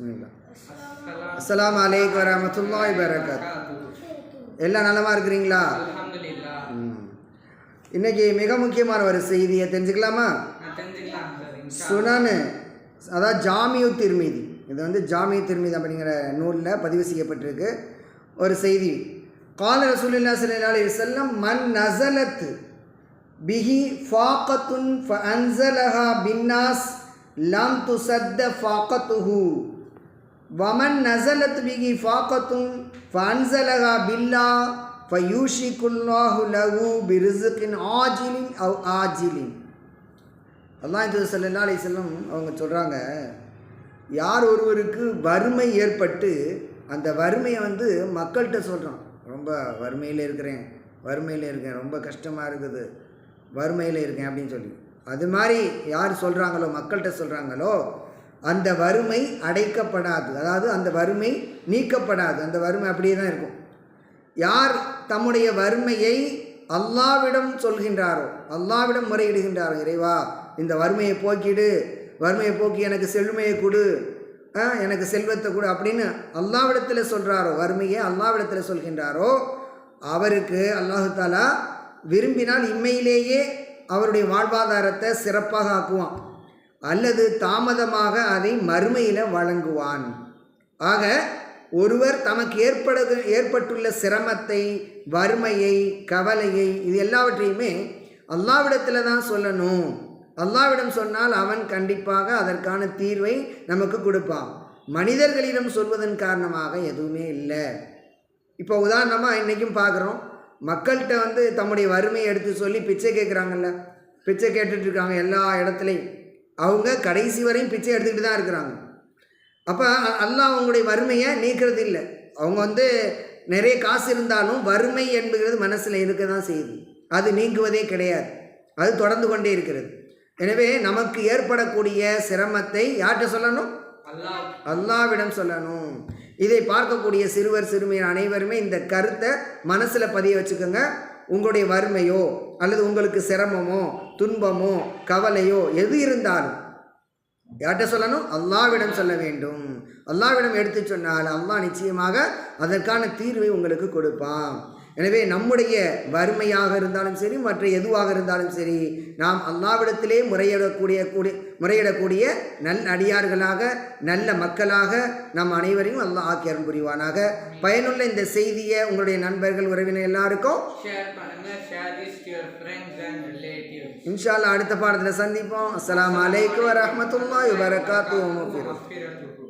பிஸ்மில்லாஹ். அஸ்ஸலாமு அலைக்கும் வரஹ்மத்துல்லாஹி வபரகாத்துஹு. எல்லாம் நலமா இருக்கிறீங்களா? இன்னைக்கு மிக முக்கியமான ஒரு செய்தியை தெரிஞ்சுக்கலாமா? சுனனு, அதாவது ஜாமியு திர்மிதி, இது வந்து ஜாமியு திர்மிதி அப்படிங்கிற நூலில் பதிவு செய்யப்பட்டிருக்கு ஒரு செய்தி. கால ரசூலுல்லாஹி ஸல்லல்லாஹு அலைஹி வஸல்லம் மன் நஸலத் பிஹி ஃபாகத்துன் ஃபஅன்ஸலஹா பின்னாஸ் லம் துஸத்த ஃபாகத்துஹு வமன் நஸலத் பிஹி ஃபாகத்துன் ஃபஅன்ஸலஹா பில்லாஹ் ஃபயூஷிகுல்லாஹு லஹு பிரிஸ்கின் ஆஜிலின் அவ் ஆஜிலின். அல்லாஹ் ஸல்லல்லாஹு அலைஹி வஸல்லம் அவங்க சொல்கிறாங்க, யார் ஒருவருக்கு வறுமை ஏற்பட்டு அந்த வறுமையை வந்து மக்கள்கிட்ட சொல்கிறான், ரொம்ப வறுமையில் இருக்கேன், ரொம்ப கஷ்டமாக இருக்குது, வறுமையில் இருக்கேன் அப்படின்னு சொல்லி, அது மாதிரி யார் சொல்கிறாங்களோ, மக்கள்கிட்ட சொல்கிறாங்களோ, அந்த வறுமை அடைக்கப்படாது, அதாவது அந்த வறுமை நீக்கப்படாது, அந்த வறுமை அப்படியே தான் இருக்கும். யார் தம்முடைய வறுமையை அல்லாஹ்விடம் சொல்கின்றாரோ, அல்லாஹ்விடம் முறையிடுகின்றாரோ, இறைவா இந்த வறுமையை போக்கிடு, வறுமையை போக்கி எனக்கு செழுமையை கொடு, எனக்கு செல்வத்தை கொடு அப்படின்னு அல்லாஹ்விடத்தில் சொல்கிறாரோ, வறுமையை அல்லாஹ்விடத்தில் சொல்கின்றாரோ, அவருக்கு அல்லாஹு தாலா விரும்பினால் இம்மையிலேயே அவருடைய வாழ்வாதாரத்தை சிறப்பாக ஆக்குவான், அல்லது தாமதமாக அதை மறுமையில் வழங்குவான். ஆக ஒருவர் தமக்கு ஏற்பட்டுள்ள சிரமத்தை, வறுமையை, கவலையை, இது எல்லாவற்றையுமே அல்லாஹ்விடத்தில் தான் சொல்லணும். அல்லாஹ்விடம் சொன்னால் அவன் கண்டிப்பாக அதற்கான தீர்வை நமக்கு கொடுப்பான். மனிதர்களிடம் சொல்வதன் காரணமாக எதுவுமே இல்லை. இப்போ உதாரணமாக இன்றைக்கும் பார்க்குறோம், மக்கள்கிட்ட வந்து தம்முடைய வறுமையை எடுத்து சொல்லி பிச்சை கேட்குறாங்கல்ல, பிச்சை கேட்டுட்ருக்காங்க எல்லா இடத்துலையும், அவங்க கடைசி வரையும் பிச்சை எடுத்துக்கிட்டு தான் இருக்கிறாங்க. அப்போ அல்லாஹ் அவங்களுடைய வறுமையை நீக்கிறது இல்லை. அவங்க வந்து நிறைய காசு இருந்தாலும் வறுமை என்பது மனசில் இருக்க தான் செய்யுது, அது நீங்குவதே கிடையாது, அது தொடர்ந்து கொண்டே இருக்கிறது. எனவே நமக்கு ஏற்படக்கூடிய சிரமத்தை யார்கிட்ட சொல்லணும்? அல்லாஹ்விடம் சொல்லணும். இதை பார்க்கக்கூடிய சிறுவர் சிறுமியர் அனைவருமே இந்த கருத்தை மனசில் பதிய வச்சுக்கோங்க. உங்களுடைய வறுமையோ அல்லது உங்களுக்கு சிரமமோ துன்பமோ கவலையோ எது இருந்தாலும் யார்கிட்ட சொல்லணும்? அல்லாஹ்விடம் சொல்ல வேண்டும். அல்லாஹ்விடம் எடுத்து சொன்னால் அல்லாஹ் நிச்சயமாக அதற்கான தீர்வை உங்களுக்கு கொடுப்பான். எனவே நம்முடைய வறுமையாக இருந்தாலும் சரி, மற்ற எதுவாக இருந்தாலும் சரி, நாம் அல்லாஹ்விடத்திலே முறையிடக்கூடிய நல் அடியார்களாக, நல்ல மக்களாக நம் அனைவரையும் அல்லாஹ் ஆக்கி அருள் புரிவானாக. பயனுள்ள இந்த செய்தியை உங்களுடைய நண்பர்கள், உறவினர் எல்லாருக்கும் இன்ஷா அல்லாஹ் அடுத்த பாடத்தில் சந்திப்போம். அஸ்ஸலாமு அலைக்கும் வரஹ்மத்துல்லாஹி வபரகாத்துஹு.